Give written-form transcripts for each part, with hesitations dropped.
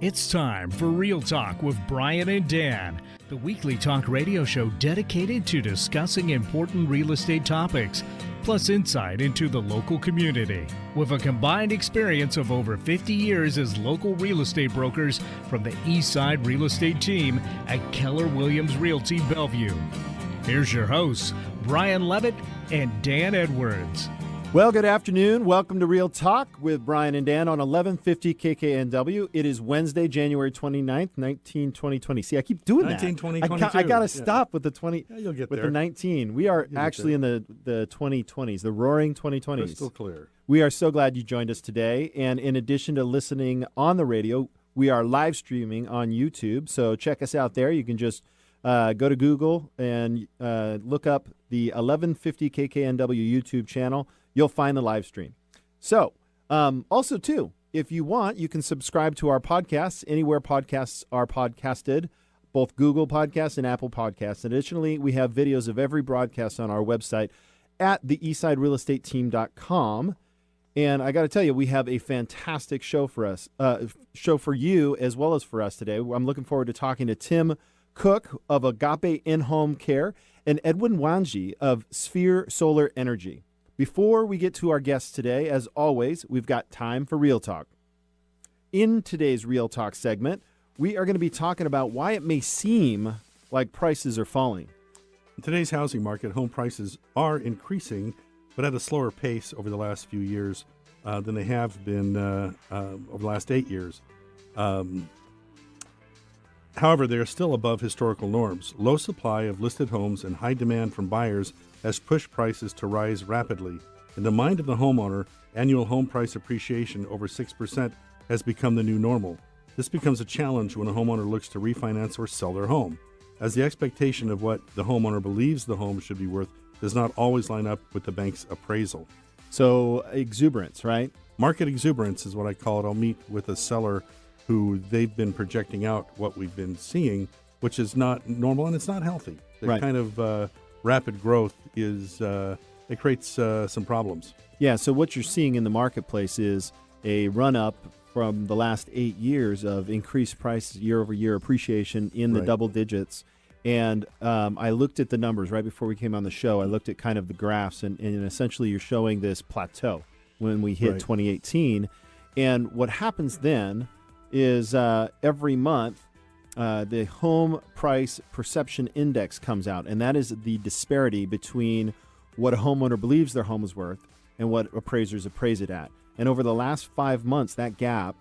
It's time for Real Talk with Brian and Dan, the weekly talk radio show dedicated to discussing important real estate topics, plus insight into the local community. With a combined experience of over 50 years as local real estate brokers from the Eastside Real Estate Team at Keller Williams Realty Bellevue. Here's your hosts, Brian Levitt and Dan Edwards. Well, good afternoon. Welcome to Real Talk with Brian and Dan on 1150 KKNW. It is Wednesday, January 29th, 2020. See, I keep doing that. 2022. I got to stop with the 20, Yeah, you'll get with there. the 19. We are actually in the 2020s, the roaring 2020s. Crystal clear. We are so glad you joined us today. And in addition to listening on the radio, we are live streaming on YouTube. So check us out there. You can just go to Google and look up the 1150 KKNW YouTube channel. You'll find the live stream. So, also, too, if you want, you can subscribe to our podcasts anywhere podcasts are podcasted, both Google Podcasts and Apple Podcasts. Additionally, we have videos of every broadcast on our website at theeastsiderealestateteam.com. And I got to tell you, we have a fantastic show for us, show for you as well as for us today. I'm looking forward to talking to Tim Cooke of Agape In-Home Care and Edwin Wanji of Sphere Solar Energy. Before we get to our guests today, as always, we've got time for Real Talk. In today's Real Talk segment, we are going to be talking about why it may seem like prices are falling. In today's housing market, home prices are increasing, but at a slower pace over the last few years than they have been over the last 8 years. However, they are still above historical norms. Low supply of listed homes and high demand from buyers has pushed prices to rise rapidly. In the mind of the homeowner, annual home price appreciation over 6% has become the new normal. This becomes a challenge when a homeowner looks to refinance or sell their home, as the expectation of what the homeowner believes the home should be worth does not always line up with the bank's appraisal. So exuberance, right? Market exuberance is what I call it. I'll meet with a seller who they've been projecting out what we've been seeing, which is not normal and it's not healthy. The Right. kind of rapid growth is it creates some problems. Yeah, so what you're seeing in the marketplace is a run-up from the last 8 years of increased price year-over-year appreciation in the Right. double digits. And I looked at the numbers right before we came on the show. I looked at kind of the graphs, and essentially you're showing this plateau when we hit Right. 2018. And what happens then is every month, the home price perception index comes out, and that is the disparity between what a homeowner believes their home is worth and what appraisers appraise it at. And over the last 5 months, that gap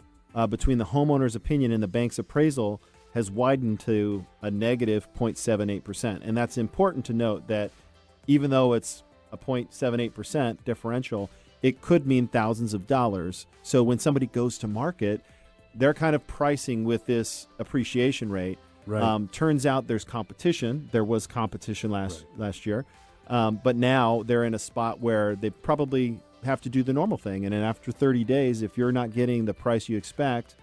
between the homeowner's opinion and the bank's appraisal has widened to a negative 0.78%. And that's important to note that even though it's a 0.78% differential, it could mean thousands of dollars. So when somebody goes to market, they're kind of pricing with this appreciation rate. Right. Turns out there's competition. There was competition last year. But now they're in a spot where they probably have to do the normal thing. And then after 30 days, if you're not getting the price you expect,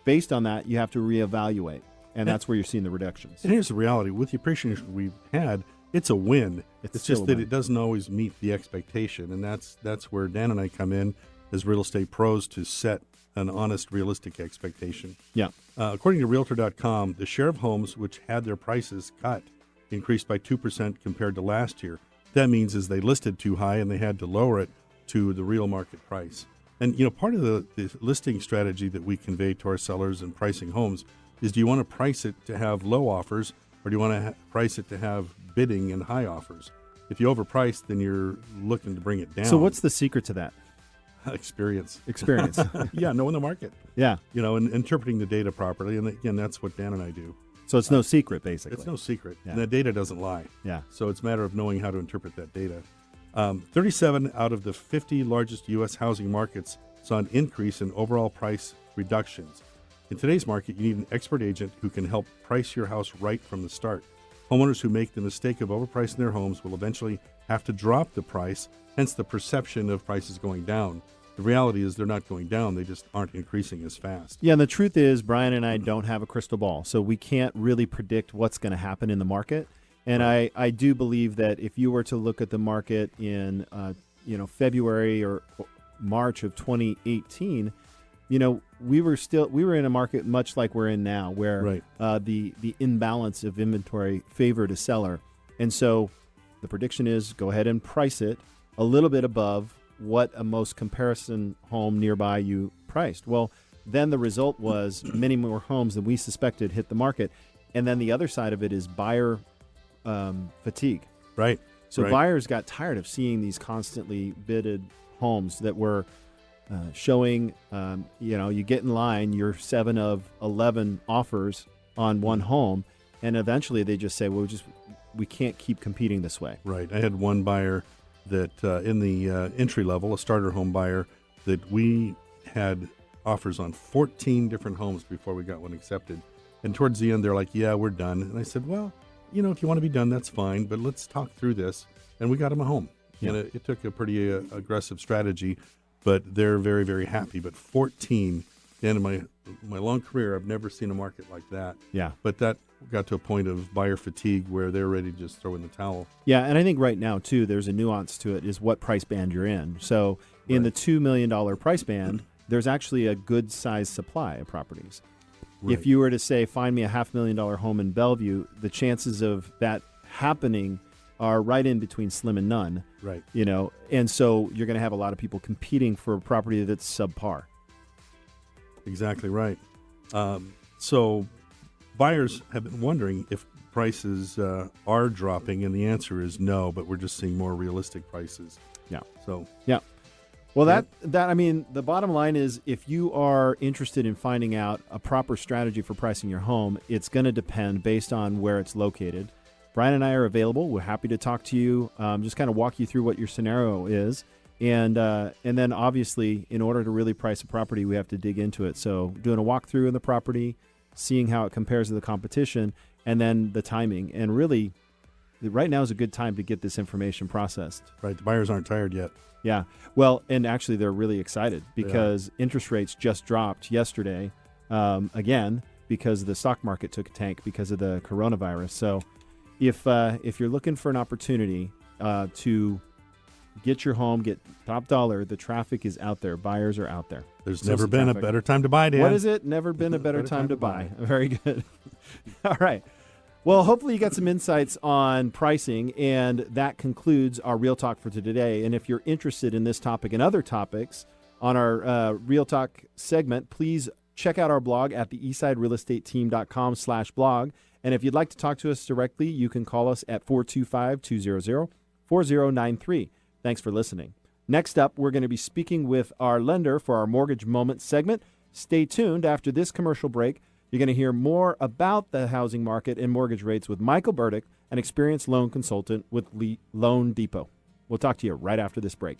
based on that, you have to reevaluate. And that's where you're seeing the reductions. And here's the reality. With the appreciation we've had, it's a win. It's still just a that win. it doesn't always meet the expectation. And that's where Dan and I come in as real estate pros to set an honest, realistic expectation. Yeah. According to Realtor.com, the share of homes which had their prices cut increased by 2% compared to last year. That means is they listed too high and they had to lower it to the real market price. And, part of the listing strategy that we convey to our sellers in pricing homes is, do you want to price it to have low offers, or do you want to price it to have bidding and high offers? If you overprice, then you're looking to bring it down. So what's the secret to that? Experience? Yeah, knowing the market. Yeah. And interpreting the data properly. And again, that's what Dan and I do. So it's no secret, basically. It's no secret. Yeah. And the data doesn't lie. Yeah. So it's a matter of knowing how to interpret that data. 37 out of the 50 largest U.S. housing markets saw an increase in overall price reductions. In today's market, you need an expert agent who can help price your house right from the start. Homeowners who make the mistake of overpricing their homes will eventually have to drop the price, hence the perception of prices going down. The reality is they're not going down, they just aren't increasing as fast. Yeah, and the truth is, Brian and I don't have a crystal ball, so we can't really predict what's going to happen in the market. And I do believe that if you were to look at the market in February or March of 2018, we were in a market much like we're in now, where the imbalance of inventory favored a seller. And so the prediction is go ahead and price it a little bit above what a most comparison home nearby you priced. Well, then the result was many more homes than we suspected hit the market. And then the other side of it is buyer fatigue. Right. So buyers got tired of seeing these constantly bidded homes that were showing, you get in line, you're 7 of 11 offers on one home. And eventually they just say, well, we can't keep competing this way. Right. I had one buyer that in the entry level, a starter home buyer, that we had offers on 14 different homes before we got one accepted. And towards the end, they're like, yeah, we're done. And I said, well, if you want to be done, that's fine, but let's talk through this. And we got them a home. Yeah. And it took a pretty aggressive strategy, but they're very, very happy. But 14, at the end of my long career, I've never seen a market like that. Yeah. But that got to a point of buyer fatigue where they're ready to just throw in the towel. Yeah, and I think right now, too, there's a nuance to it, is what price band you're in. So in the $2 million price band, there's actually a good-sized supply of properties. Right. If you were to say, find me a $500,000 home in Bellevue, the chances of that happening are right in between slim and none. Right. And so you're going to have a lot of people competing for a property that's subpar. Exactly right. So buyers have been wondering if prices are dropping, and the answer is no, but we're just seeing more realistic prices. Yeah. So. Yeah. Well, the bottom line is, if you are interested in finding out a proper strategy for pricing your home, it's going to depend based on where it's located. Brian and I are available. We're happy to talk to you, just kind of walk you through what your scenario is. And then obviously, in order to really price a property, we have to dig into it. So doing a walkthrough of the property, seeing how it compares to the competition, and then the timing. And really, right now is a good time to get this information processed. Right. The buyers aren't tired yet. Yeah. Well, and actually they're really excited because interest rates just dropped yesterday, again, because the stock market took a tank because of the coronavirus. So if you're looking for an opportunity to get your home, get top dollar, the traffic is out there. Buyers are out there. There's never been a better time to buy, Dan. What is it? Never been a better time to buy. Very good. All right. Well, hopefully you got some insights on pricing, and that concludes our Real Talk for today. And if you're interested in this topic and other topics on our Real Talk segment, please check out our blog at theeastsiderealestateteam.com/blog. And if you'd like to talk to us directly, you can call us at 425-200-4093. Thanks for listening. Next up, we're going to be speaking with our lender for our Mortgage Moment segment. Stay tuned. After this commercial break, you're going to hear more about the housing market and mortgage rates with Michael Burdick, an experienced loan consultant with Loan Depot. We'll talk to you right after this break.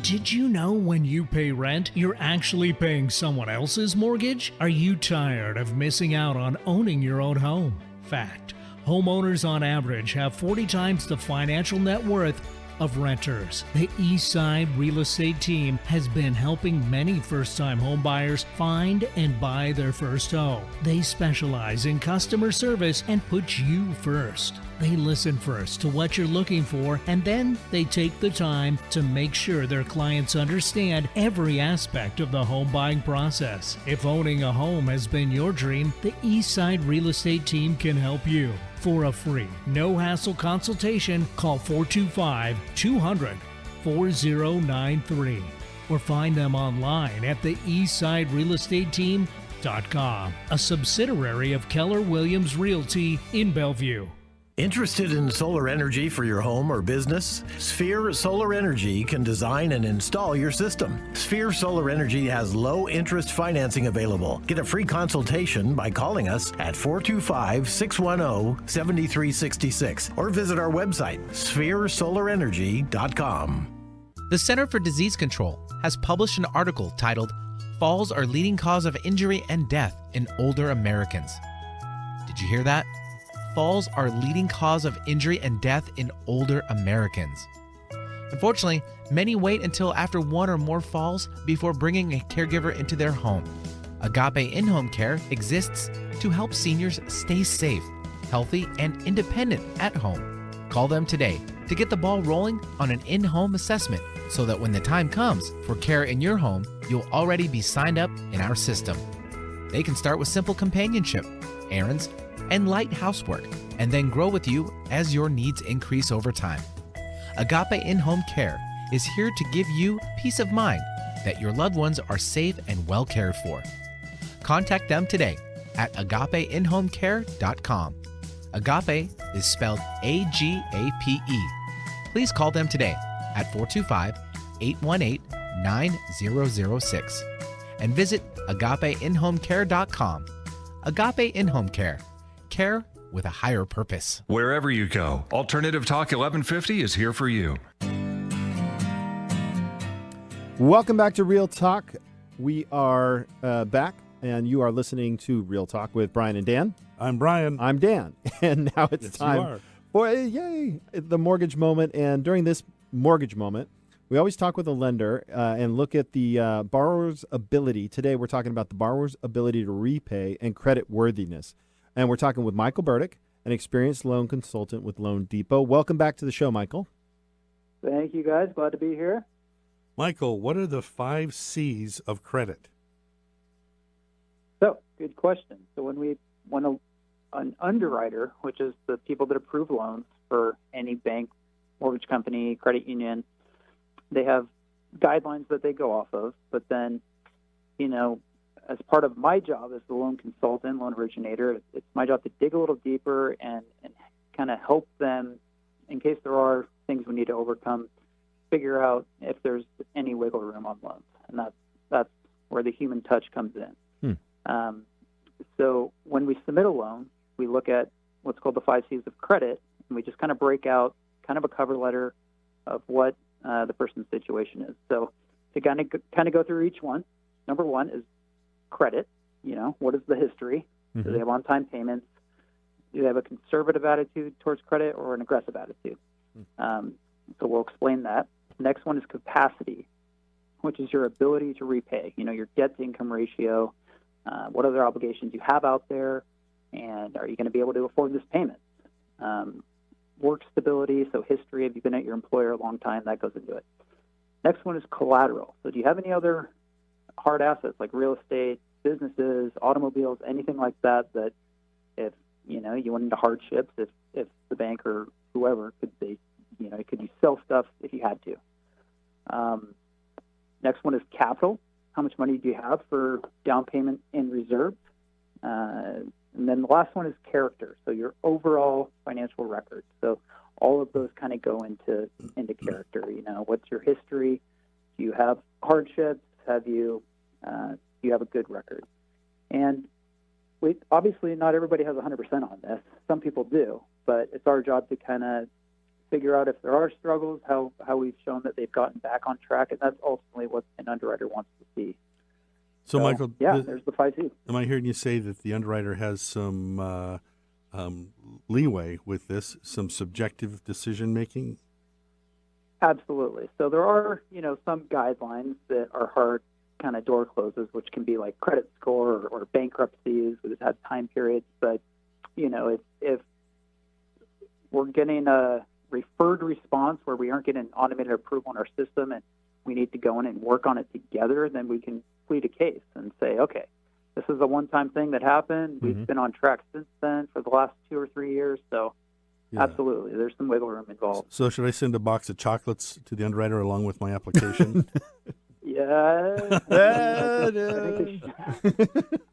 Did you know when you pay rent, you're actually paying someone else's mortgage? Are you tired of missing out on owning your own home? Fact: homeowners on average have 40 times the financial net worth of renters. The Eastside Real Estate Team has been helping many first-time home buyers find and buy their first home. They specialize in customer service and put you first. They listen first to what you're looking for, and then they take the time to make sure their clients understand every aspect of the home buying process. If owning a home has been your dream, the Eastside Real Estate Team can help you. For a free, no-hassle consultation, call 425-200-4093 or find them online at theeastsiderealestateteam.com, a subsidiary of Keller Williams Realty in Bellevue. Interested in solar energy for your home or business? Sphere Solar Energy can design and install your system. Sphere Solar Energy has low-interest financing available. Get a free consultation by calling us at 425-610-7366 or visit our website, spheresolarenergy.com. The Center for Disease Control has published an article titled, "Falls Are Leading Cause of Injury and Death in Older Americans." Did you hear that? Falls are leading cause of injury and death in older Americans. Unfortunately, many wait until after one or more falls before bringing a caregiver into their home. Agape In-Home Care exists to help seniors stay safe, healthy, and independent at home. Call them today to get the ball rolling on an in-home assessment so that when the time comes for care in your home, you'll already be signed up in our system. They can start with simple companionship, errands, and light housework, and then grow with you as your needs increase over time. Agape In-Home Care is here to give you peace of mind that your loved ones are safe and well cared for. Contact them today at agapeinhomecare.com. Agape is spelled A-G-A-P-E. Please call them today at 425-818-9006 and visit agapeinhomecare.com. Agape In-Home Care. Care with a higher purpose. Wherever you go, Alternative Talk 1150 is here for you. Welcome back to Real Talk. We are back, and you are listening to Real Talk with Brian and Dan. I'm Brian. I'm Dan, and now it's Yes, you time are. for the mortgage moment. And during this mortgage moment, we always talk with a lender and look at the borrower's ability. Today, we're talking about the borrower's ability to repay and credit worthiness. And we're talking with Michael Burdick, an experienced loan consultant with Loan Depot. Welcome back to the show, Michael. Thank you, guys. Glad to be here. Michael, what are the 5 C's of credit? So, good question. So when an underwriter, which is the people that approve loans for any bank, mortgage company, credit union, they have guidelines that they go off of. But then, as part of my job as the loan consultant, loan originator, it's my job to dig a little deeper and kind of help them in case there are things we need to overcome, figure out if there's any wiggle room on loans. And that's where the human touch comes in. So when we submit a loan, we look at what's called the 5 C's of credit, and we just kind of break out kind of a cover letter of what the person's situation is. So to kind of go through each one, number one is credit. What is the history? Mm-hmm. Do they have on-time payments? Do they have a conservative attitude towards credit or an aggressive attitude? So we'll explain that. Next one is capacity, which is your ability to repay. Your debt-to-income ratio, what other obligations you have out there, and are you going to be able to afford this payment? Work stability, so history. Have you been at your employer a long time? That goes into it. Next one is collateral. So do you have any other hard assets like real estate, businesses, automobiles, anything like that if, you went into hardships, if the bank or whoever could you sell stuff if you had to. Next one is capital. How much money do you have for down payment and reserves? And then the last one is character. So your overall financial record. So all of those kind of go into character. What's your history? Do you have hardships? Do you have a good record? And obviously not everybody has 100% on this. Some people do, but it's our job to kind of figure out if there are struggles, how we've shown that they've gotten back on track, and that's ultimately what an underwriter wants to see. So Michael, there's the 5 C's. Am I hearing you say that the underwriter has some leeway with this, some subjective decision making? Absolutely. So there are, some guidelines that are hard kind of door closes, which can be like credit score or bankruptcies, which has time periods. But, if we're getting a referred response where we aren't getting an automated approval in our system and we need to go in and work on it together, then we can plead a case and say, okay, this is a one-time thing that happened. Mm-hmm. We've been on track since then for the last 2 or 3 years. So absolutely, there's some wiggle room involved. So should I send a box of chocolates to the underwriter along with my application? Yeah.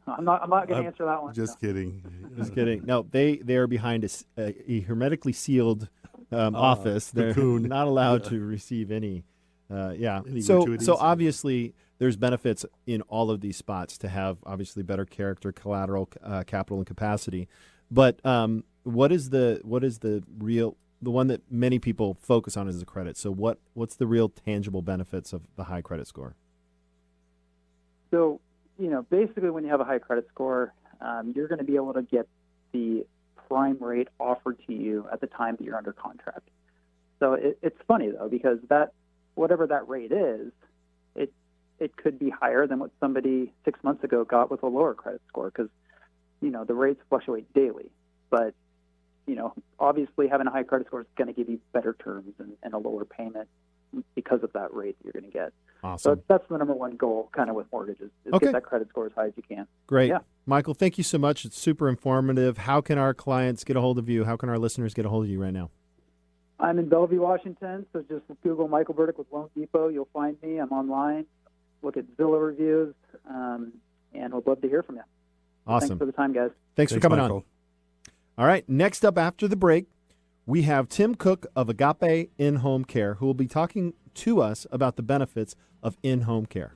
I'm not going to answer that one. Just kidding. Just kidding. No, they are behind a hermetically sealed office. They're cocoon. not allowed to receive any. Any So gratuities? obviously there's benefits in all of these spots to have obviously better character, collateral, capital, and capacity. But what is the one that many people focus on is the credit. So what's the real tangible benefits of the high credit score? So, basically when you have a high credit score, you're going to be able to get the prime rate offered to you at the time that you're under contract. So it's funny, though, because whatever that rate is, it could be higher than what somebody 6 months ago got with a lower credit score because, the rates fluctuate daily. But obviously having a high credit score is going to give you better terms and a lower payment because of that rate that you're going to get. Awesome. So that's the number one goal kind of with mortgages is Okay. get that credit score as high as you can. Great. Yeah. Michael, thank you so much. It's super informative. How can our clients get a hold of you? How can our listeners get a hold of you right now? I'm in Bellevue, Washington, so just Google Michael Burdick with Loan Depot. You'll find me. I'm online. Look at Zillow reviews, and we'd love to hear from you. Awesome. Thanks for the time, guys. Thanks for coming Michael. on. All right, next up after the break, we have Tim Cooke of Agape In-Home Care, who will be talking to us about the benefits of in-home care.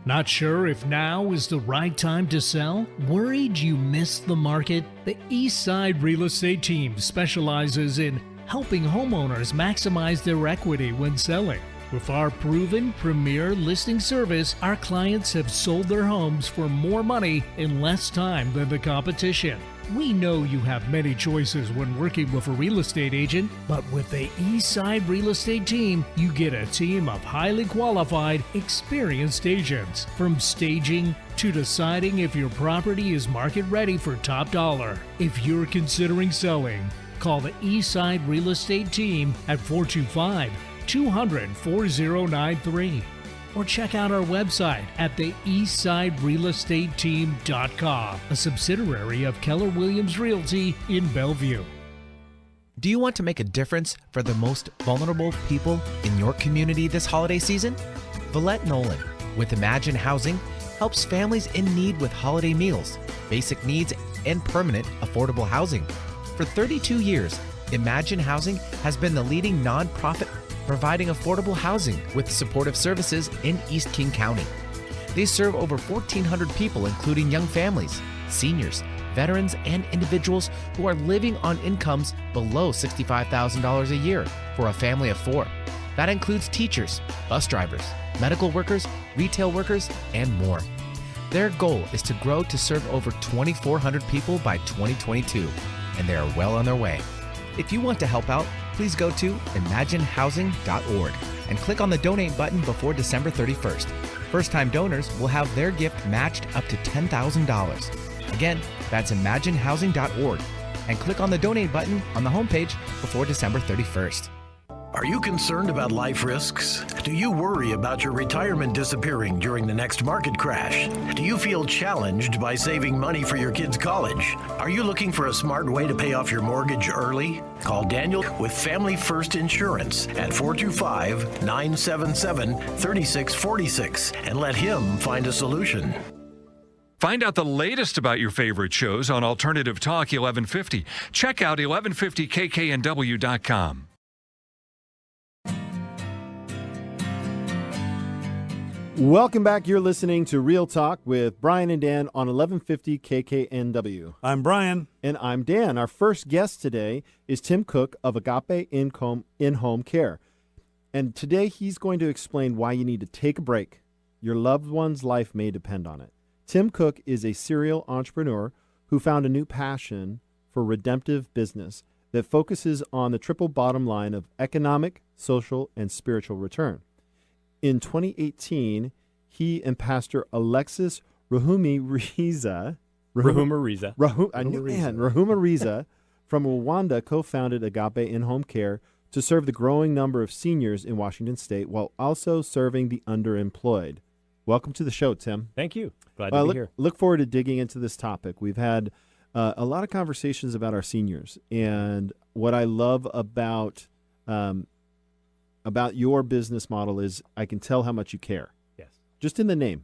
Not sure if now is the right time to sell? Worried you missed the market? The Eastside Real Estate Team specializes in helping homeowners maximize their equity when selling. With our proven premier listing service, our clients have sold their homes for more money in less time than the competition. We know you have many choices when working with a real estate agent, but with the Eastside Real Estate Team, you get a team of highly qualified, experienced agents. From staging to deciding if your property is market ready for top dollar. If you're considering selling, call the Eastside Real Estate Team at 425-200-4093. Or check out our website at the eastsiderealestateteam.com, a subsidiary of Keller Williams Realty in Bellevue. Do you want to make a difference for the most vulnerable people in your community this holiday season? Villette Nolan with Imagine Housing helps families in need with holiday meals, basic needs, and permanent affordable housing. For 32 years, Imagine Housing has been the leading nonprofit providing affordable housing with supportive services in East King County. They serve over 1,400 people, including young families, seniors, veterans, and individuals who are living on incomes below $65,000 a year for a family of 4. That includes teachers, bus drivers, medical workers, retail workers, and more. Their goal is to grow to serve over 2,400 people by 2022, and they are well on their way. If you want to help out, please go to imaginehousing.org and click on the donate button before December 31st. First-time donors will have their gift matched up to $10,000. Again, that's imaginehousing.org and click on the donate button on the homepage before December 31st. Are you concerned about life risks? Do you worry about your retirement disappearing during the next market crash? Do you feel challenged by saving money for your kids' college? Are you looking for a smart way to pay off your mortgage early? Call Daniel with Family First Insurance at 425-977-3646 and let him find a solution. Find out the latest about your favorite shows on Alternative Talk 1150. Check out 1150kknw.com. Welcome back. You're listening to Real Talk with Brian and Dan on 1150 KKNW. I'm Brian. And I'm Dan. Our first guest today is Tim Cooke of Agape In-Home Care. And today he's going to explain why you need to take a break. Your loved one's life may depend on it. Tim Cooke is a serial entrepreneur who found a new passion for redemptive business that focuses on the triple bottom line of economic, social, and spiritual return. In 2018, he and Pastor Alexis Rahumariza from Rwanda co-founded Agape In-Home Care to serve the growing number of seniors in Washington State while also serving the underemployed. Welcome to the show, Tim. Thank you. Glad to be here. Look forward to digging into this topic. We've had a lot of conversations about our seniors, and what I love about your business model is I can tell how much you care. Yes. Just in the name,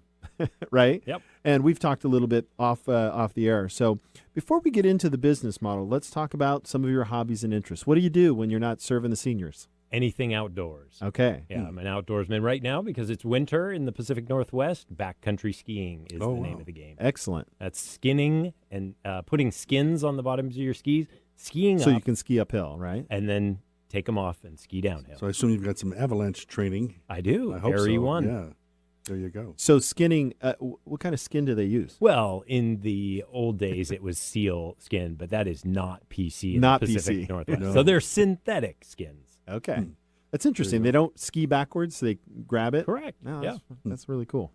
right? Yep. And we've talked a little bit off the air. So before we get into the business model, let's talk about some of your hobbies and interests. What do you do when you're not serving the seniors? Anything outdoors. Okay. Yeah, I'm an outdoorsman right now because it's winter in the Pacific Northwest. Backcountry skiing is the name of the game. Excellent. That's skinning and putting skins on the bottoms of your skis, skiing so up, you can ski uphill, right? and then take them off and ski downhill. So I assume you've got some avalanche training. I do. I hope Very so. one. Yeah. There you go. So skinning, what kind of skin do they use? Well, in the old days, it was seal skin, but that is not PC in Not the Pacific PC. Northwest. No. So they're synthetic skins. Okay. That's interesting. They don't ski backwards, so they grab it? Correct. No, Yeah. that's really cool.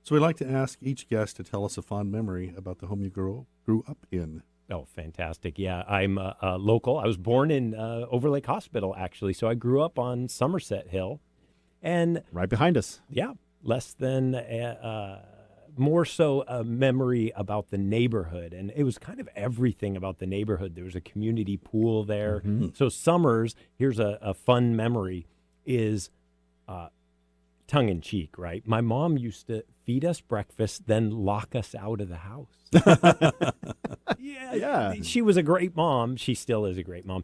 So we'd like to ask each guest to tell us a fond memory about the home you grew up in. Oh, fantastic. Yeah, I'm local. I was born in Overlake Hospital, actually, so I grew up on Somerset Hill. And Right behind us. yeah, less than more so a memory about the neighborhood. And it was kind of everything about the neighborhood. There was a community pool there. So summers, here's a fun memory, is tongue-in-cheek, right? My mom used to feed us breakfast, then lock us out of the house. Yeah. She was a great mom. She still is a great mom.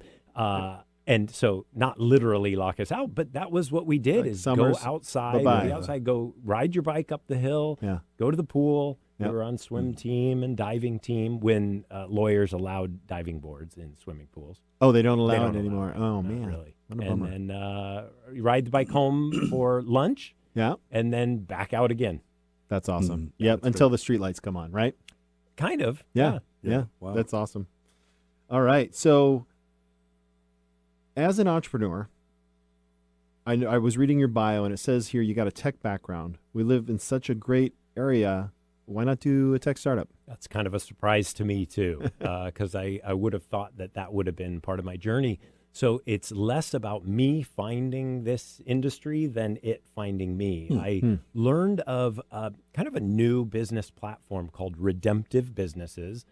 And so not literally lock us out, but that was what we did, Like is summers, go outside, go ride your bike up the hill, go to the pool. Yep. We were on swim team and diving team when lawyers allowed diving boards in swimming pools. Oh, they don't allow They don't it anymore. allow it. Oh, Not man. really. What a And bummer. then you ride the bike home for lunch, and then back out again. That's awesome. Yeah, Yep, that's until the streetlights come on, right? Kind of. Yeah. Wow. That's awesome. All right. So, as an entrepreneur, I was reading your bio, and it says here you got a tech background. We live in such a great area. Why not do a tech startup? That's kind of a surprise to me, too, because I would have thought that would have been part of my journey. So it's less about me finding this industry than it finding me. I learned of kind of a new business platform called Redemptive Businesses.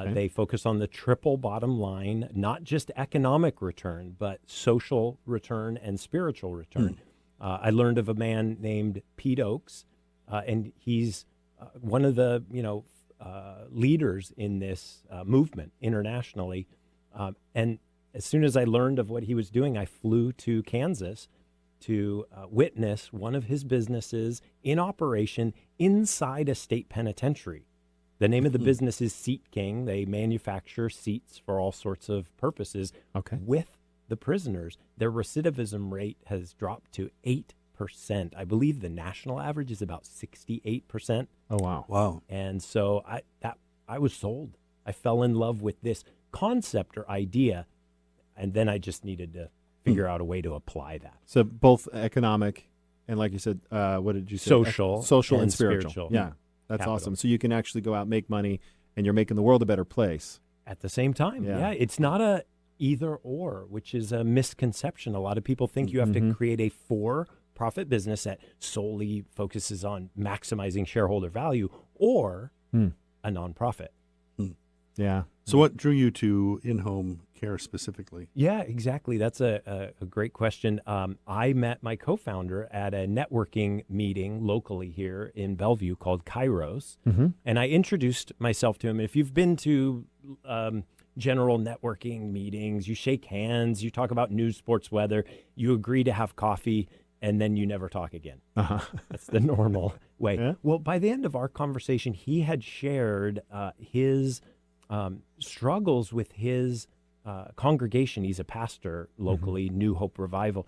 They focus on the triple bottom line, not just economic return, but social return and spiritual return. I learned of a man named Pete Oakes, and he's one of the leaders in this movement internationally. And as soon as I learned of what he was doing, I flew to Kansas to witness one of his businesses in operation inside a state penitentiary. The name of the business is Seat King. They manufacture seats for all sorts of purposes with the prisoners. Their recidivism rate has dropped to 8%. I believe the national average is about 68%. Oh, wow. Wow. And so I was sold. I fell in love with this concept or idea, and then I just needed to figure out a way to apply that. So both economic and, like you said, what did you say? Social and spiritual. Yeah, that's Capital. awesome. So you can actually go out and make money, and you're making the world a better place. At the same time, Yeah. it's not a either or, which is a misconception. A lot of people think you have to create a for-profit business that solely focuses on maximizing shareholder value, or a nonprofit. Yeah. So what drew you to in-home care specifically? Yeah, exactly. That's a great question. I met my co-founder at a networking meeting locally here in Bellevue called Kairos, and I introduced myself to him. If you've been to general networking meetings, you shake hands, you talk about news, sports, weather, you agree to have coffee, and then you never talk again. That's the normal way. Yeah. Well, by the end of our conversation, he had shared his struggles with his congregation. He's a pastor locally, New Hope Revival,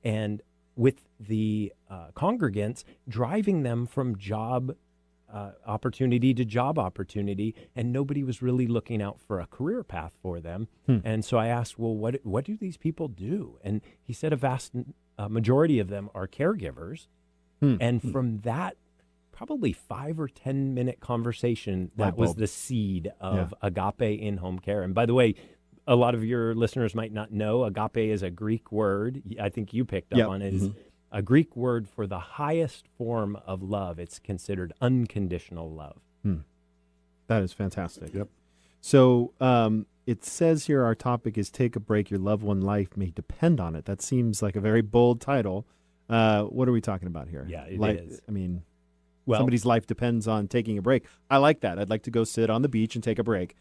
and with the congregants, driving them from job opportunity to job opportunity, and nobody was really looking out for a career path for them. And so I asked, well, what do these people do? And he said a vast majority of them are caregivers. And from that probably 5 or 10 minute conversation, that was the seed of Agape in-home care. And by the way, a lot of your listeners might not know, Agape is a Greek word. I think you picked up on it. Is a Greek word for the highest form of love. It's considered unconditional love. That is fantastic. Yep. So it says here our topic is Take a Break, Your Loved One Life May Depend on It. That seems like a very bold title. What are we talking about here? Yeah, it is. I mean, Well, somebody's life depends on taking a break. I like that. I'd like to go sit on the beach and take a break.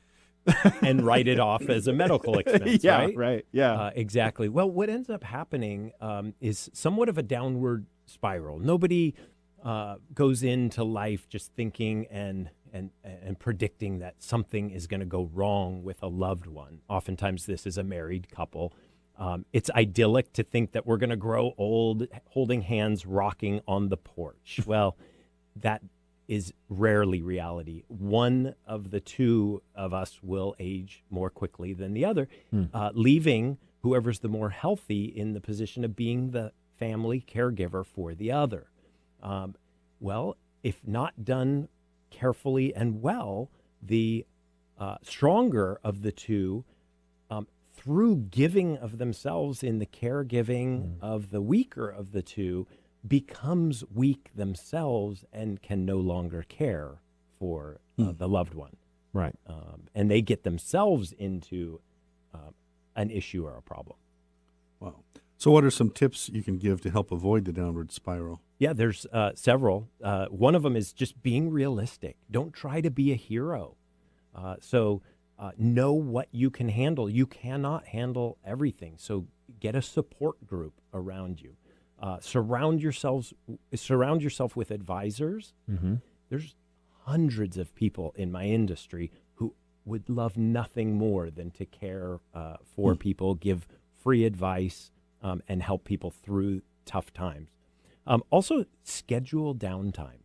and write it off as a medical expense, Yeah, right? right. Yeah. Exactly. Well, what ends up happening is somewhat of a downward spiral. Nobody goes into life just thinking and predicting that something is going to go wrong with a loved one. Oftentimes, this is a married couple. It's idyllic to think that we're going to grow old, holding hands, rocking on the porch. Well, that is rarely reality. One of the two of us will age more quickly than the other, leaving whoever's the more healthy in the position of being the family caregiver for the other. Well, if not done carefully and well, the stronger of the two, through giving of themselves in the caregiving of the weaker of the two, becomes weak themselves and can no longer care for the loved one. Right. And they get themselves into an issue or a problem. Wow. So what are some tips you can give to help avoid the downward spiral? Yeah, there's several. One of them is just being realistic. Don't try to be a hero. Know what you can handle. You cannot handle everything. So get a support group around you. Surround yourself with advisors. Mm-hmm. There's hundreds of people in my industry who would love nothing more than to care for people, give free advice, and help people through tough times. Also, schedule downtime.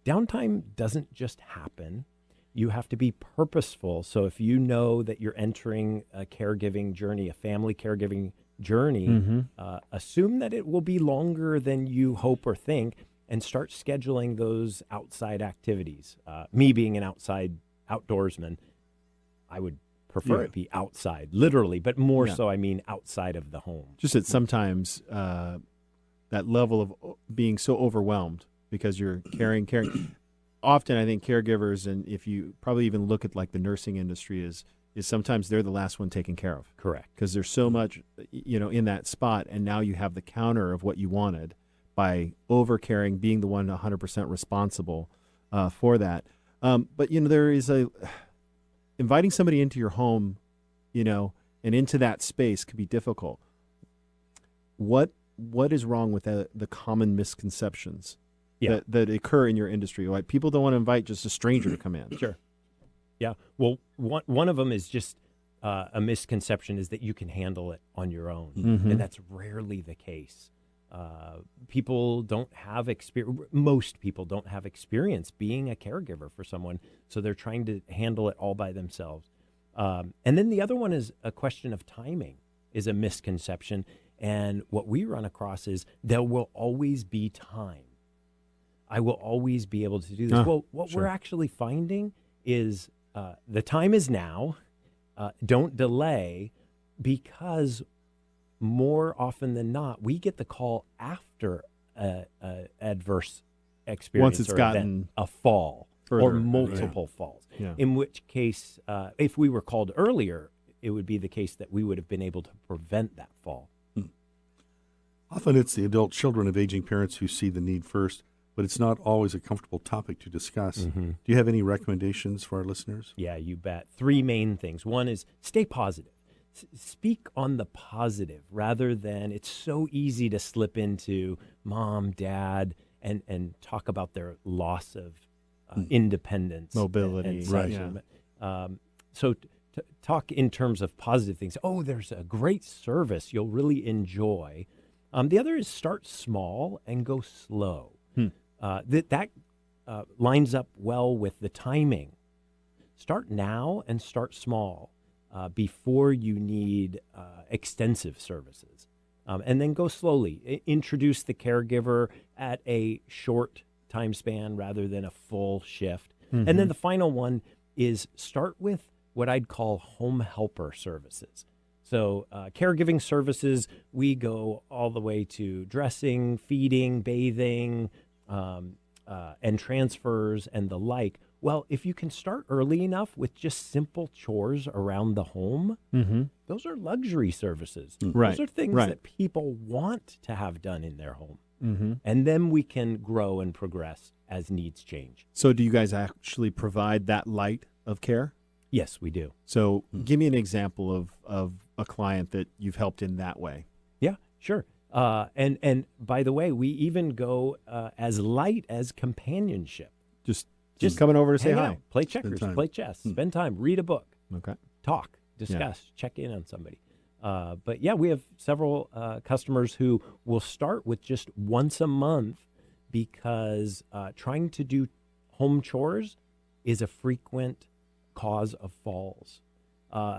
Downtime doesn't just happen. You have to be purposeful. So if you know that you're entering a caregiving journey, a family caregiving journey, assume that it will be longer than you hope or think, and start scheduling those outside activities. Me being an outdoorsman, I would prefer it be outside, literally, but more so I mean outside of the home. Just that sometimes that level of being so overwhelmed because you're caring. Often I think caregivers, and if you probably even look at like the nursing industry, is sometimes they're the last one taken care of. Correct. Because there's so much, in that spot, and now you have the counter of what you wanted by over-caring, being the one 100% responsible for that. But, there is inviting somebody into your home, and into that space could be difficult. What is wrong with the common misconceptions that occur in your industry? Like, people don't want to invite just a stranger to come in. Sure. Yeah. Well, one of them is just a misconception is that you can handle it on your own. Mm-hmm. And that's rarely the case. People don't have experience. Most people don't have experience being a caregiver for someone. So they're trying to handle it all by themselves. And then the other one is a question of timing is a misconception. And what we run across is there will always be time. I will always be able to do this. Well, what we're actually finding is the time is now. Don't delay, because more often than not, we get the call after a adverse experience once it's or gotten event, a fall further, or multiple falls. Yeah. In which case, if we were called earlier, it would be the case that we would have been able to prevent that fall. Often it's the adult children of aging parents who see the need first, but it's not always a comfortable topic to discuss. Do you have any recommendations for our listeners? Yeah, you bet. 3 main things. One is stay positive. Speak on the positive rather than it's so easy to slip into mom, dad, and talk about their loss of independence. Mobility. Such. Yeah. So talk in terms of positive things. Oh, there's a great service you'll really enjoy. The other is start small and go slow. That lines up well with the timing. Start now and start small before you need extensive services. And then go slowly. Introduce the caregiver at a short time span rather than a full shift. And then the final one is start with what I'd call home helper services. So caregiving services, we go all the way to dressing, feeding, bathing, and transfers and the like. Well, if you can start early enough with just simple chores around the home, those are luxury services. Right. Those are things that people want to have done in their home. And then we can grow and progress as needs change. So do you guys actually provide that light of care? Yes, we do. So give me an example of a client that you've helped in that way. Yeah, sure. And by the way, we even go as light as companionship. Just coming over to say hang hi. out, play checkers, play chess, spend time, read a book, Okay. talk, discuss, check in on somebody. But yeah, we have several customers who will start with just once a month because trying to do home chores is a frequent cause of falls.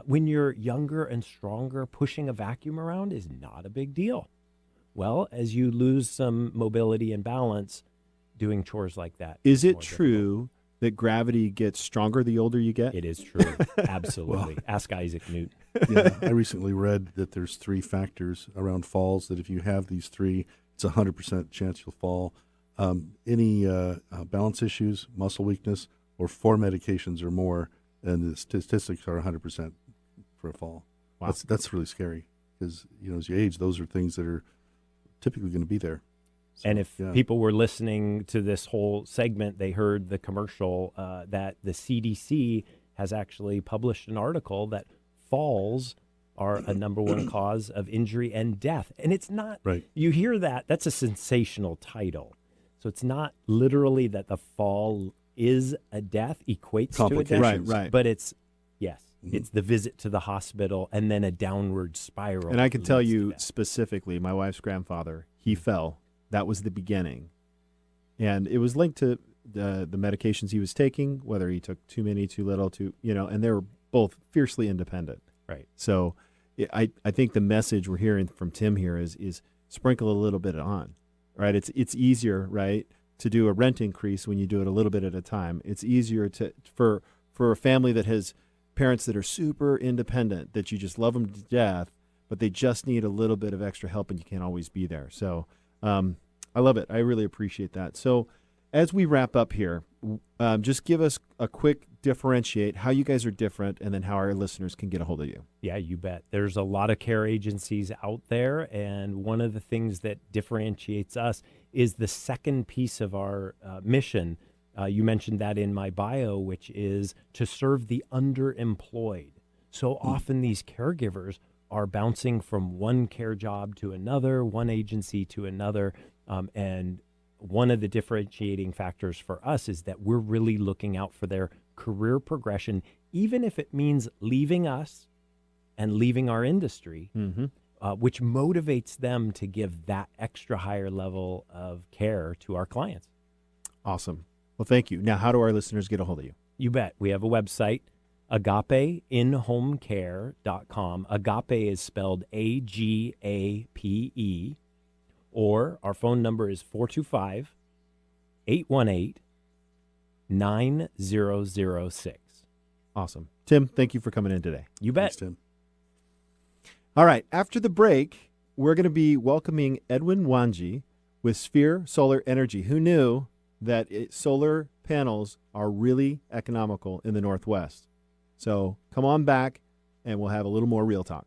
When you're younger and stronger, pushing a vacuum around is not a big deal. Well, as you lose some mobility and balance, doing chores like that. Is it more true that gravity gets stronger the older you get? difficult. It is true. Absolutely. Ask Isaac Newton. Yeah, I recently read that there's 3 factors around falls, that if you have these 3, it's a 100% chance you'll fall. Any balance issues, muscle weakness, or 4 medications or more, and the statistics are 100% for a fall. Wow. That's really scary because, as you age, those are things that are typically going to be there. So, And if people were listening to this whole segment, they heard the commercial that the CDC has actually published an article that falls are a number 1 cause of injury and death. And it's not, Right. You hear that, that's a sensational title. So it's not literally that the fall is a death, equates to a death. Complications. Right. But it's the visit to the hospital and then a downward spiral. And I can tell leads to you death. specifically, my wife's grandfather, he fell. That was the beginning. And it was linked to the medications he was taking, whether he took too many, too little, and they were both fiercely independent. Right. So I think the message we're hearing from Tim here is sprinkle a little bit on, right? It's easier, right, to do a rent increase when you do it a little bit at a time. It's easier for a family that has parents that are super independent, that you just love them to death, but they just need a little bit of extra help and you can't always be there. So I love it. I really appreciate that. So as we wrap up here, just give us a quick differentiate how you guys are different and then how our listeners can get a hold of you. Yeah, you bet. There's a lot of care agencies out there, and one of the things that differentiates us is the second piece of our mission. You mentioned that in my bio, which is to serve the underemployed. So often these caregivers are bouncing from one care job to another, one agency to another, and one of the differentiating factors for us is that we're really looking out for their career progression, even if it means leaving us and leaving our industry, which motivates them to give that extra higher level of care to our clients. Awesome. Well, thank you. Now, how do our listeners get a hold of you? You bet. We have a website, agapeinhomecare.com. Agape is spelled AGAPE. Or our phone number is 425-818-9006. Awesome. Tim, thank you for coming in today. You bet. Thanks, Tim. All right. After the break, we're going to be welcoming Edwin Wanji with Sphere Solar Energy. Who knew that solar panels are really economical in the Northwest? So come on back and we'll have a little more Real Talk.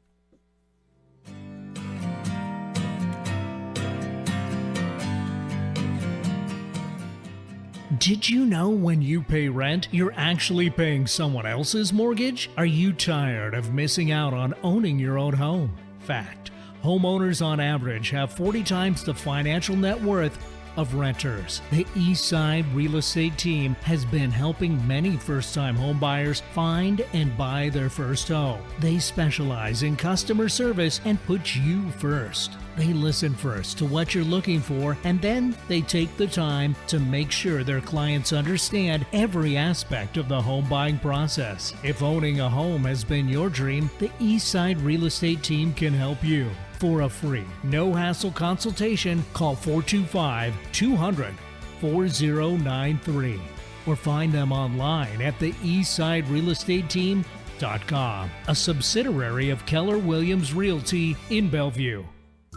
Did you know when you pay rent, you're actually paying someone else's mortgage? Are you tired of missing out on owning your own home? Fact: homeowners on average have 40 times the financial net worth of renters. The Eastside Real Estate Team has been helping many first-time home buyers find and buy their first home. They specialize in customer service and put you first. They listen first to what you're looking for, and then they take the time to make sure their clients understand every aspect of the home buying process. If owning a home has been your dream, the Eastside Real Estate Team can help you. For a free, no-hassle consultation, call 425-200-4093 or find them online at the eastsiderealestateteam.com, a subsidiary of Keller Williams Realty in Bellevue.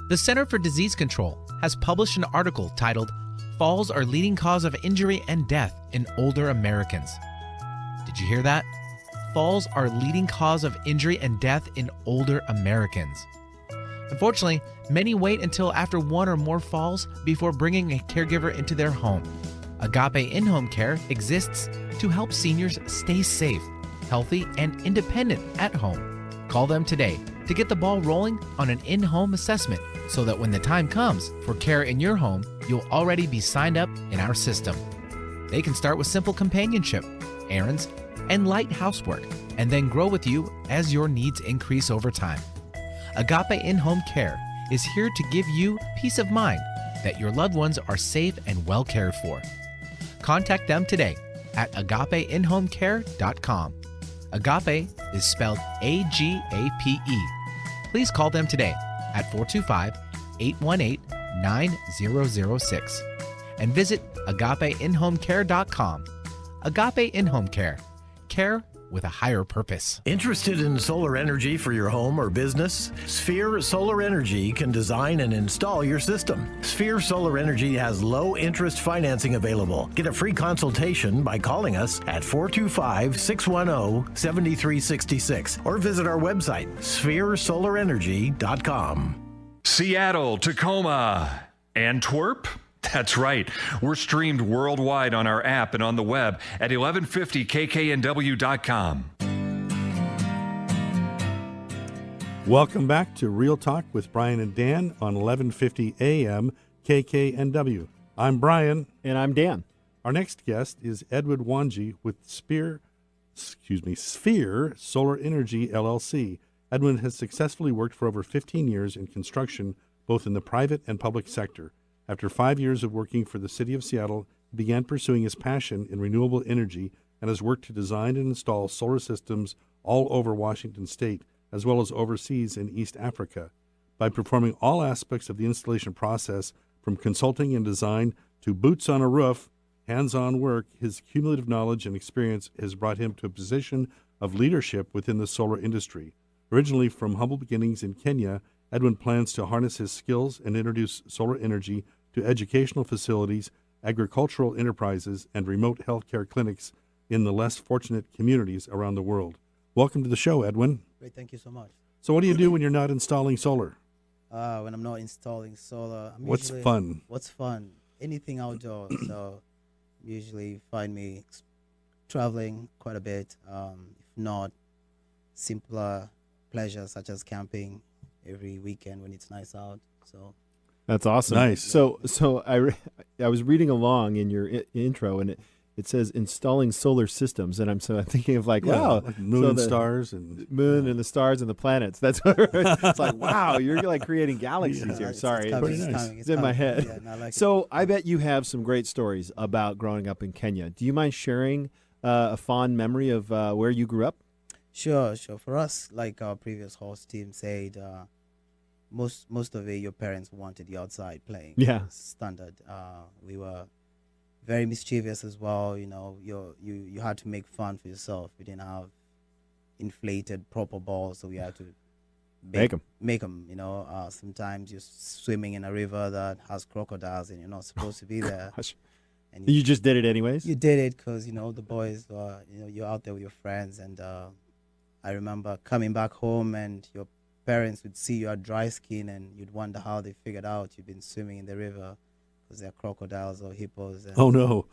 The Center for Disease Control has published an article titled "Falls Are Leading Cause of Injury and Death in Older Americans." Did you hear that? Falls are leading cause of injury and death in older Americans. Unfortunately, many wait until after one or more falls before bringing a caregiver into their home. Agape In-Home Care exists to help seniors stay safe, healthy, and independent at home. Call them today to get the ball rolling on an in-home assessment so that when the time comes for care in your home, you'll already be signed up in our system. They can start with simple companionship, errands, and light housework, and then grow with you as your needs increase over time. Agape In-Home Care is here to give you peace of mind that your loved ones are safe and well cared for. Contact them today at agapeinhomecare.com. Agape is spelled A-G-A-P-E. Please call them today at 425-818-9006. and visit agapeinhomecare.com. Agape In-Home Care. Care with a higher purpose. Interested in solar energy for your home or business? Sphere Solar Energy can design and install your system. Sphere Solar Energy has low interest financing available. Get a free consultation by calling us at 425-610-7366 or visit our website, spheresolarenergy.com. Seattle, Tacoma, Antwerp. That's right. We're streamed worldwide on our app and on the web at 1150kknw.com. Welcome back to Real Talk with Brian and Dan on 1150 AM KKNW. I'm Brian. And I'm Dan. Our next guest is Edwin Wanji with Sphere Solar Energy LLC. Edwin has successfully worked for over 15 years in construction, both in the private and public sector. After 5 years of working for the city of Seattle, he began pursuing his passion in renewable energy and has worked to design and install solar systems all over Washington state, as well as overseas in East Africa. By performing all aspects of the installation process, from consulting and design to boots on a roof, hands-on work, his cumulative knowledge and experience has brought him to a position of leadership within the solar industry. Originally from humble beginnings in Kenya, Edwin plans to harness his skills and introduce solar energy to educational facilities, agricultural enterprises, and remote healthcare clinics in the less fortunate communities around the world. Welcome to the show, Edwin. Great, thank you so much. So what do you do when you're not installing solar? When I'm not installing solar, What's fun? What's fun? Anything outdoors. So usually find me traveling quite a bit. If not, simpler pleasures such as camping every weekend when it's nice out. So That's awesome. Nice. So I was reading along in your intro, and it says installing solar systems, and I'm thinking of like, wow, like moon so and the stars and moon and the stars and the planets. That's what it's like. Wow, you're like creating galaxies here. it's Sorry, coming, Pretty it's nice. coming, it's in my head. Yeah, and I like So it. I bet you have some great stories about growing up in Kenya. Do you mind sharing a fond memory of where you grew up? Sure. For us, like our previous host team said, most of it, your parents wanted you outside playing. Yeah. Standard. We were very mischievous as well. You know, you had to make fun for yourself. We didn't have inflated proper balls, so we had to Make 'em. Make them. You know, sometimes you're swimming in a river that has crocodiles, and you're not supposed to be there. Gosh. And You just did it anyways? you did it because the boys were, you're out there with your friends, and I remember coming back home and your parents would see you had dry skin, and you'd wonder how they figured out you've been swimming in the river because they're crocodiles or hippos. And oh no.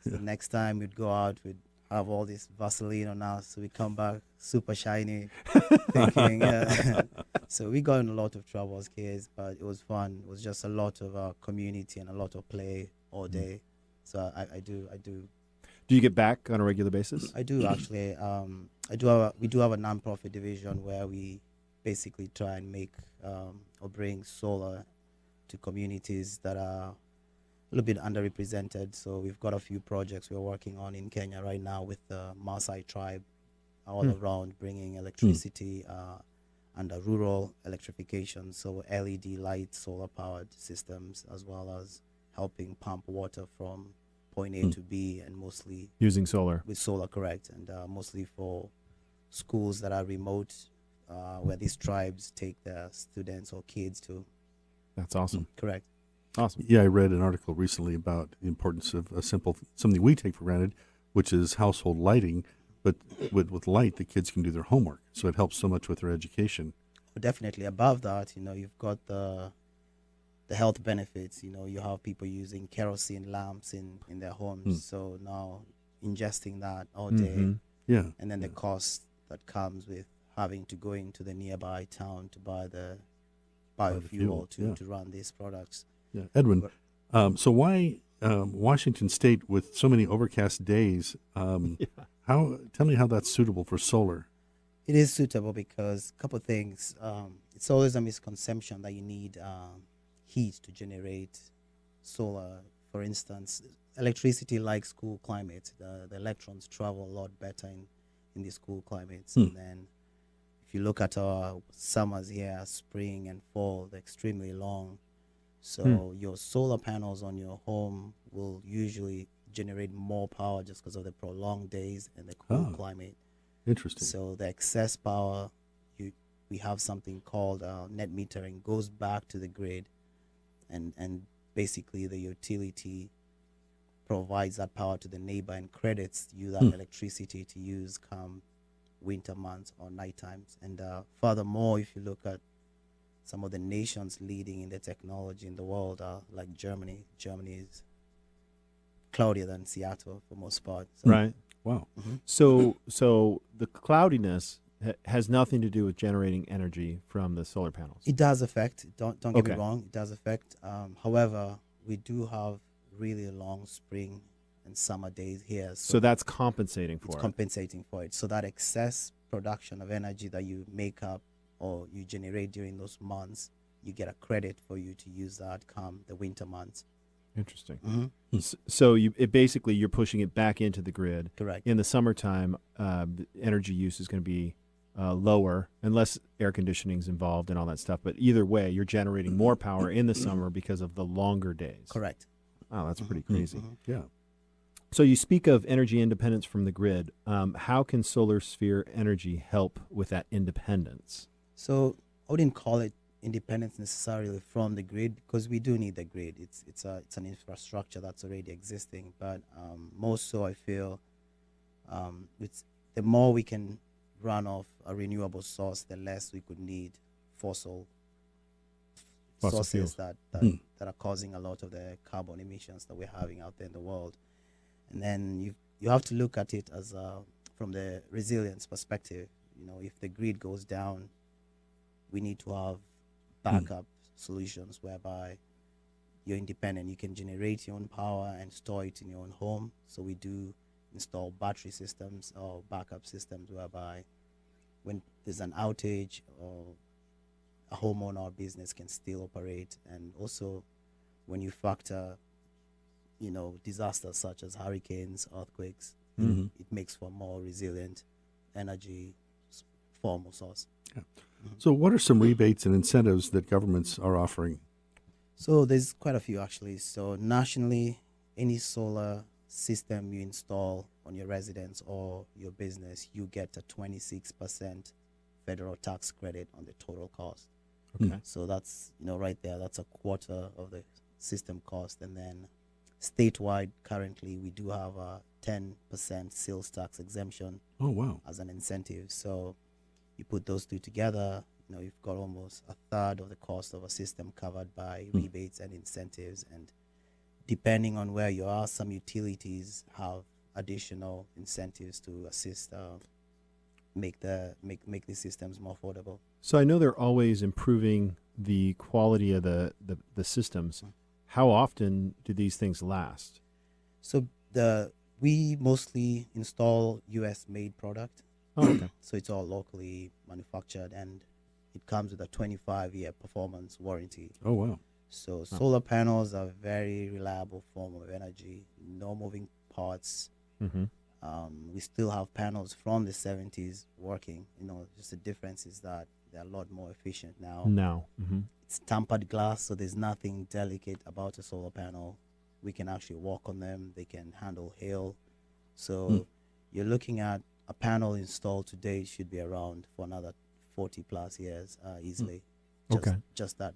so next time we'd go out, we'd have all this Vaseline on us, so we come back super shiny, thinking, yeah. So we got in a lot of trouble as kids, but it was fun. It was just a lot of community and a lot of play all day. So I do. Do you get back on a regular basis? I do actually. We do have a non-profit division where we basically try and make or bring solar to communities that are a little bit underrepresented. So we've got a few projects we're working on in Kenya right now with the Maasai tribe all around, bringing electricity and rural electrification. So LED light, solar powered systems, as well as helping pump water from point A to B, and mostly Using solar. with solar, correct, and mostly for schools that are remote, where these tribes take their students or kids to. That's awesome. Correct. Awesome. Yeah, I read an article recently about the importance of a simple something we take for granted, which is household lighting. But with light, the kids can do their homework, so it helps so much with their education. Definitely. Above that, you've got the health benefits. You have people using kerosene lamps in their homes. So now ingesting that all day, Yeah. and then the cost that comes with having to go into the nearby town to buy the biofuel yeah. to run these products. Yeah, Edwin. So why Washington State with so many overcast days? Tell me how that's suitable for solar. It is suitable because a couple of things. It's always a misconception that you need heat to generate solar. For instance, electricity likes cool climates. The electrons travel a lot better in these cool climates. And then if you look at our summers here, spring and fall, they're extremely long. So your solar panels on your home will usually generate more power just because of the prolonged days and the cool climate. Interesting. So the excess power, we have something called net metering, goes back to the grid, and basically the utility provides that power to the neighbor and credits you that electricity to use come winter months or night times. And furthermore, if you look at some of the nations leading in the technology in the world, like Germany is cloudier than Seattle for most part. So, Right. Wow. So the cloudiness has nothing to do with generating energy from the solar panels. it does affect. Don't get me Okay. wrong. It does affect. However, we do have really long spring and summer days here, So that's compensating for it's it. compensating for it. So that excess production of energy that you make up or you generate during those months, you get a credit for you to use that come the winter months. Interesting. Mm-hmm. So basically you're pushing it back into the grid. Correct. In the summertime, the energy use is going to be lower unless air conditioning is involved and all that stuff. But either way, you're generating more power in the summer because of the longer days. Correct. Wow, that's pretty crazy. Yeah. So you speak of energy independence from the grid. How can solar sphere energy help with that independence? So I wouldn't call it independence necessarily from the grid because we do need the grid. It's an infrastructure that's already existing. But most so, I feel it's the more we can run off a renewable source, the less we could need fossil sources fuels. that are causing a lot of the carbon emissions that we're having out there in the world. And then you have to look at it as from the resilience perspective. You know, if the grid goes down, we need to have backup solutions whereby you're independent. You can generate your own power and store it in your own home. So we do install battery systems or backup systems whereby when there's an outage or a homeowner or business can still operate. And also when you factor, you know, disasters such as hurricanes, earthquakes, it makes for a more resilient energy form or source. Yeah. So what are some rebates and incentives that governments are offering? So there's quite a few actually. So nationally, any solar system you install on your residence or your business, you get a 26% federal tax credit on the total cost. Okay. So that's, you know, right there, that's a quarter of the system cost. And then statewide, currently, we do have a 10% sales tax exemption Oh, wow. as an incentive. So you put those two together, you know, you've got almost a third of the cost of a system covered by rebates and incentives. And depending on where you are, some utilities have additional incentives to assist make these systems more affordable. So I know they're always improving the quality of the systems. How often do these things last? So we mostly install U.S. made product. Oh, okay. So it's all locally manufactured, and it comes with a 25-year performance warranty. Oh, wow. So solar panels are a very reliable form of energy. No moving parts. Mm-hmm. We still have panels from the 70s working. You know, just the difference is that they're a lot more efficient now. Now. Mm-hmm. It's tempered glass, so there's nothing delicate about a solar panel. We can actually walk on them. They can handle hail. So you're looking at a panel installed today should be around for another 40 plus years easily. Just that.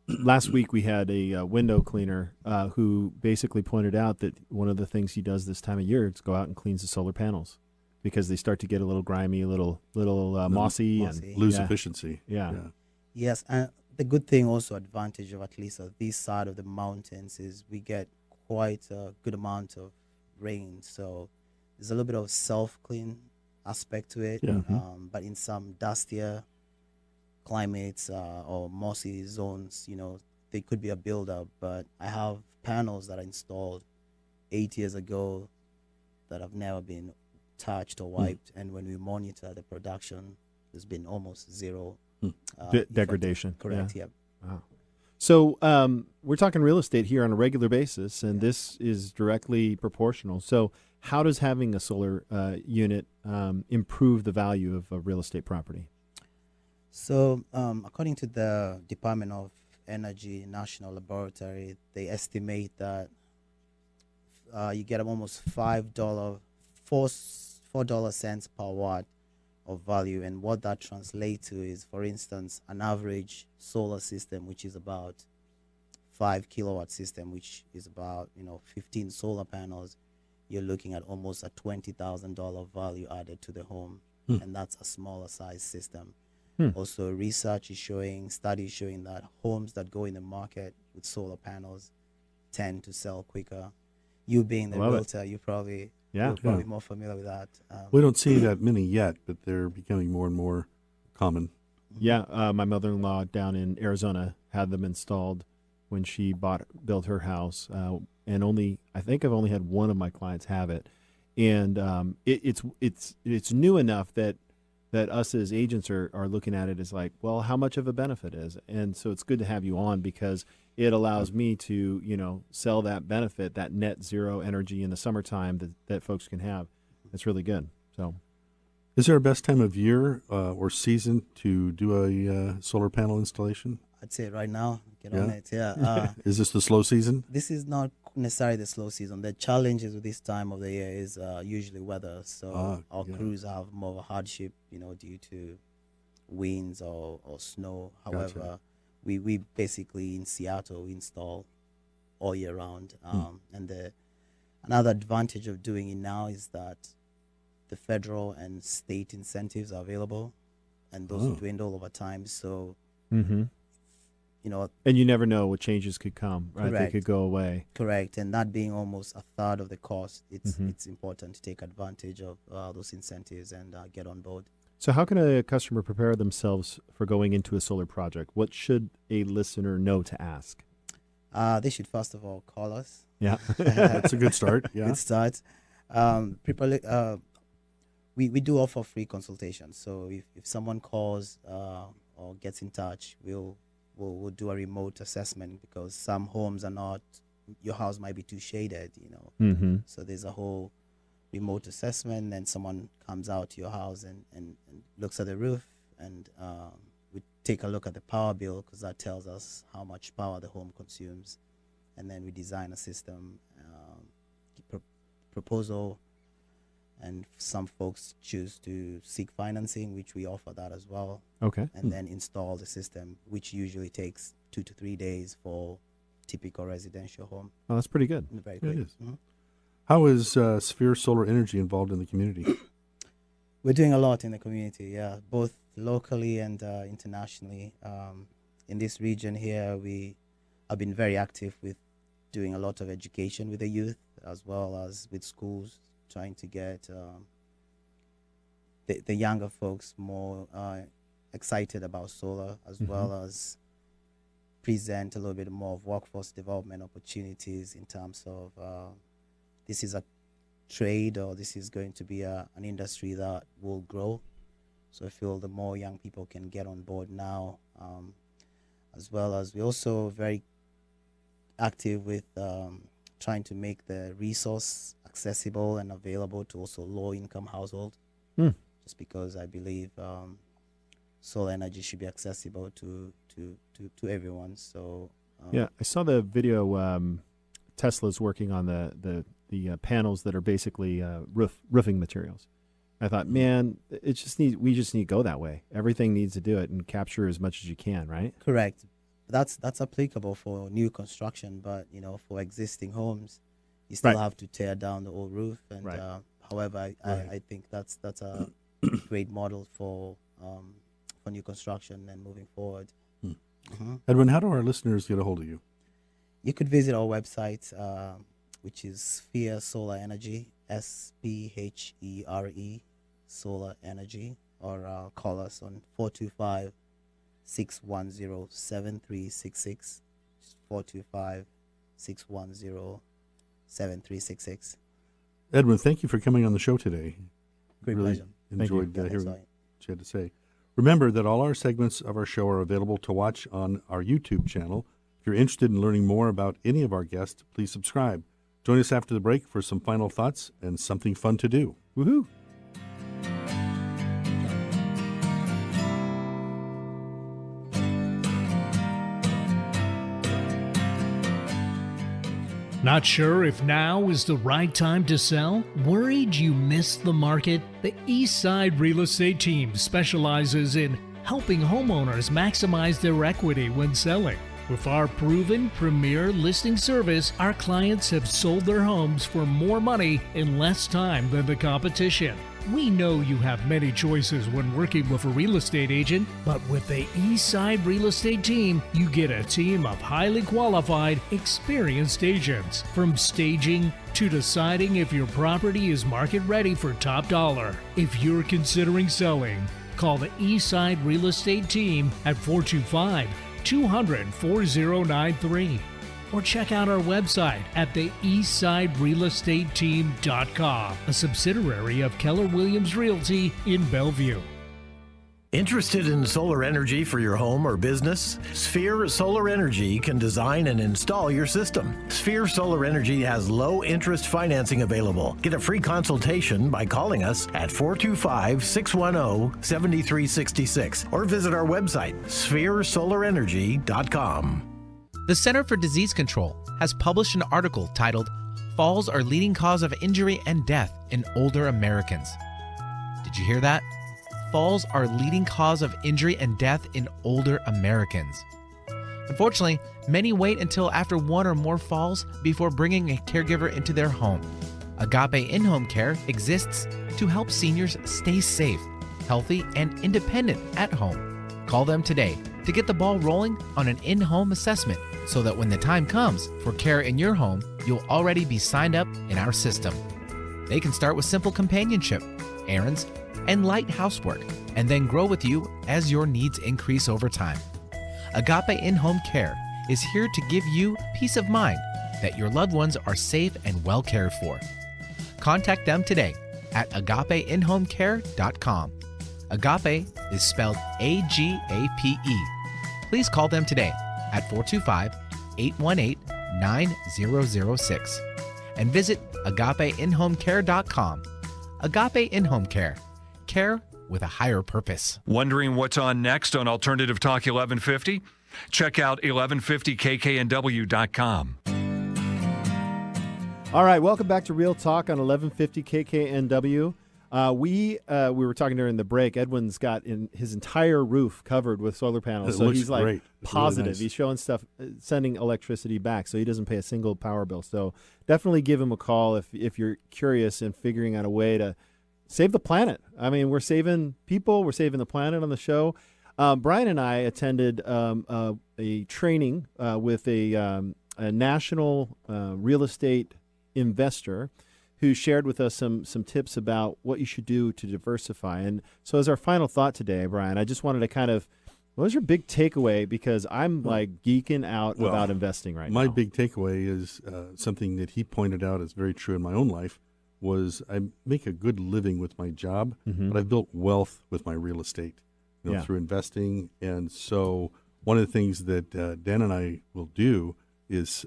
Last week we had a window cleaner who basically pointed out that one of the things he does this time of year is go out and cleans the solar panels because they start to get a little grimy, a little mossy, and Lose efficiency. Yeah. Yes, and the good thing also advantage of at least this side of the mountains is we get quite a good amount of rain. So there's a little bit of self-clean aspect to it. Yeah. But in some dustier climates or mossy zones, you know, they could be a buildup. But I have panels that are installed 8 years ago that have never been touched or wiped. And when we monitor the production, there's been almost zero degradation. Correct, yeah. Wow. So we're talking real estate here on a regular basis, and this is directly proportional. So how does having a solar unit improve the value of a real estate property? So according to the Department of Energy National Laboratory, they estimate that you get almost $4 per watt of value. And what that translates to is, for instance, an average solar system, which is about 5 kilowatt system, which is about 15 solar panels. You're looking at almost a $20,000 value added to the home, and that's a smaller size system. Also, research is showing, studies showing that homes that go in the market with solar panels tend to sell quicker. You being the realtor, you're probably more familiar with that. We don't see that many yet, but they're becoming more and more common. Yeah, my mother-in-law down in Arizona had them installed when she built her house, and I think I've only had one of my clients have it, and it's new enough that us as agents are looking at it as like, well, how much of a benefit is, and so it's good to have you on because it allows me to sell that benefit, that net zero energy in the summertime that folks can have. It's really good. So, is there a best time of year or season to do a solar panel installation? I'd say right now, get on it. Yeah. Is this the slow season? This is not necessarily the slow season. The challenges with this time of the year is usually weather. So our crews have more of a hardship, due to winds or snow. However, we basically in Seattle we install all year round. And another advantage of doing it now is that the federal and state incentives are available, and those dwindle over time. So. And you never know what changes could come, right? Correct. They could go away. Correct. And that being almost a third of the cost, it's important to take advantage of those incentives and get on board. So how can a customer prepare themselves for going into a solar project? What should a listener know to ask? They should first of all call us. Yeah. That's a good start. Yeah. Good start. We do offer free consultations. So if someone calls or gets in touch, we'll do a remote assessment because some homes are not, your house might be too shaded, So there's a whole remote assessment, and someone comes out to your house and looks at the roof, and we take a look at the power bill because that tells us how much power the home consumes. And then we design a system, proposal, and some folks choose to seek financing, which we offer that as well. Okay. And then install the system, which usually takes 2 to 3 days for typical residential home. Oh, that's pretty good. Very quick. It is. How is Sphere Solar Energy involved in the community? We're doing a lot in the community, both locally and internationally. In this region here, we have been very active with doing a lot of education with the youth as well as with schools, trying to get the younger folks more excited about solar, as well as present a little bit more of workforce development opportunities in terms of this is a trade, or this is going to be an industry that will grow. So I feel the more young people can get on board now, as well as we're also very active with trying to make the resource accessible and available to also low-income households. Just because I believe solar energy should be accessible to everyone. So I saw the video. Tesla's working on the panels that are basically roofing materials. I thought, man, we just need to go that way. Everything needs to do it and capture as much as you can, right? Correct. That's applicable for new construction, but for existing homes, you still have to tear down the old roof. And however, I think that's a great model for new construction and moving forward. Edwin, how do our listeners get a hold of you? You could visit our website, which is Sphere Solar Energy, SPHERE Solar Energy, or call us on 425-610-7366, 425-610-7366. Edwin, thank you for coming on the show today. Great really pleasure. Enjoyed hearing what you had to say. Remember that all our segments of our show are available to watch on our YouTube channel. If you're interested in learning more about any of our guests, please subscribe. Join us after the break for some final thoughts and something fun to do. Woohoo! Not sure if now is the right time to sell? Worried you missed the market? The Eastside Real Estate Team specializes in helping homeowners maximize their equity when selling. With our proven premier listing service, our clients have sold their homes for more money in less time than the competition. We know you have many choices when working with a real estate agent, but with the Eastside Real Estate Team, you get a team of highly qualified, experienced agents. From staging to deciding if your property is market ready for top dollar. If you're considering selling, call the Eastside Real Estate Team at 425-200-4093. Or check out our website at the eastsiderealestateteam.com, a subsidiary of Keller Williams Realty in Bellevue. Interested in solar energy for your home or business? Sphere Solar Energy can design and install your system. Sphere Solar Energy has low interest financing available. Get a free consultation by calling us at 425-610-7366 or visit our website, spheresolarenergy.com. The Center for Disease Control has published an article titled Falls Are Leading Cause of Injury and Death in Older Americans. Did you hear that? Falls are leading cause of injury and death in older Americans. Unfortunately, many wait until after one or more falls before bringing a caregiver into their home. Agape In-Home Care exists to help seniors stay safe, healthy, and independent at home. Call them today to get the ball rolling on an in-home assessment so that when the time comes for care in your home, you'll already be signed up in our system. They can start with simple companionship, errands, and light housework, and then grow with you as your needs increase over time. Agape In-Home Care is here to give you peace of mind that your loved ones are safe and well cared for. Contact them today at agapeinhomecare.com. Agape is spelled A-G-A-P-E. Please call them today at 425-818-9006 and visit agapeinhomecare.com. Agape In-Home Care. Care with a higher purpose. Wondering what's on next on Alternative Talk 1150? Check out 1150kknw.com. All right, welcome back to Real Talk on 1150 KKNW. We were talking during the break. Edwin's got his entire roof covered with solar panels, so he's like great. positive. Really nice. He's showing stuff, sending electricity back, so he doesn't pay a single power bill. So definitely give him a call if you're curious and figuring out a way to save the planet. I mean, we're saving people, we're saving the planet on the show. Brian and I attended a training with a national real estate investor who shared with us some tips about what you should do to diversify. And so as our final thought today, Brian, I just wanted to what was your big takeaway? Because I'm like geeking out about investing right now. My big takeaway is something that he pointed out is very true in my own life, was I make a good living with my job, but I've built wealth with my real estate through investing. And so one of the things that Dan and I will do is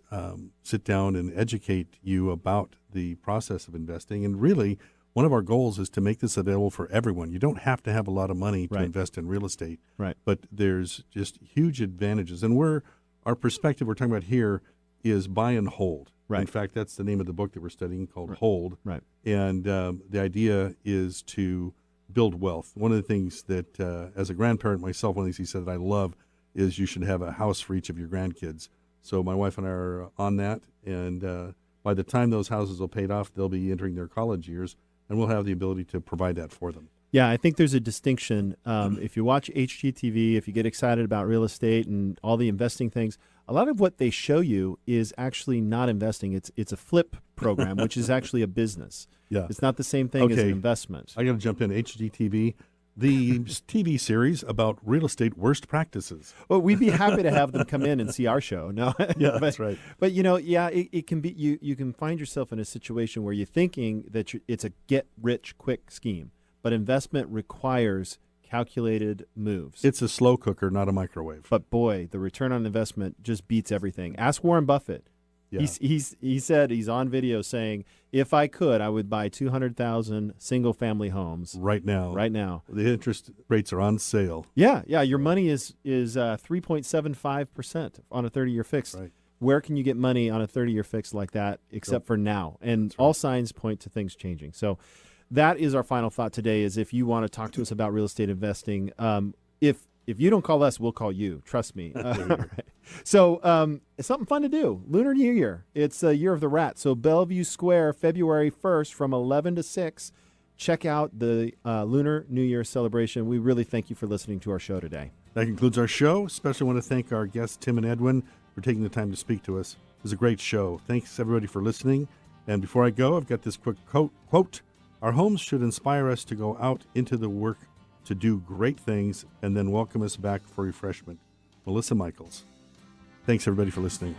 sit down and educate you about the process of investing. And really, one of our goals is to make this available for everyone. You don't have to have a lot of money to invest in real estate, but there's just huge advantages. And our perspective we're talking about here is buy and hold. In fact, that's the name of the book that we're studying, called Hold. And the idea is to build wealth. One of the things that, as a grandparent myself, one of the things he said that I love is you should have a house for each of your grandkids. So my wife and I are on that, and by the time those houses are paid off, they'll be entering their college years, and we'll have the ability to provide that for them. Yeah, I think there's a distinction. If you watch HGTV, if you get excited about real estate and all the investing things, a lot of what they show you is actually not investing. It's a flip program, which is actually a business. Yeah, it's not the same thing as an investment. I got to jump in. HGTV, the TV series about real estate worst practices. Well, we'd be happy to have them come in and see our show. No, that's right. But it can be you can find yourself in a situation where you're thinking that it's a get rich quick scheme, but investment requires calculated moves. It's a slow cooker, not a microwave. But boy, the return on investment just beats everything. Ask Warren Buffett. Yeah. He said, he's on video saying, if I could, I would buy 200,000 single-family homes right now. The interest rates are on sale. Yeah. Your money is 3.75% on a 30-year fixed. Right. where can you get money on a 30-year fix like that except for now? And all signs point to things changing. So that is our final thought today, is if you want to talk to us about real estate investing, if you don't call us, we'll call you. Trust me. Right. So it's something fun to do. Lunar New Year. It's a year of the rat. So Bellevue Square, February 1st from 11 to 6. Check out the Lunar New Year celebration. We really thank you for listening to our show today. That concludes our show. Especially want to thank our guests, Tim and Edwin, for taking the time to speak to us. It was a great show. Thanks, everybody, for listening. And before I go, I've got this quick quote. Our homes should inspire us to go out into the work to do great things and then welcome us back for refreshment. Melissa Michaels. Thanks, everybody, for listening.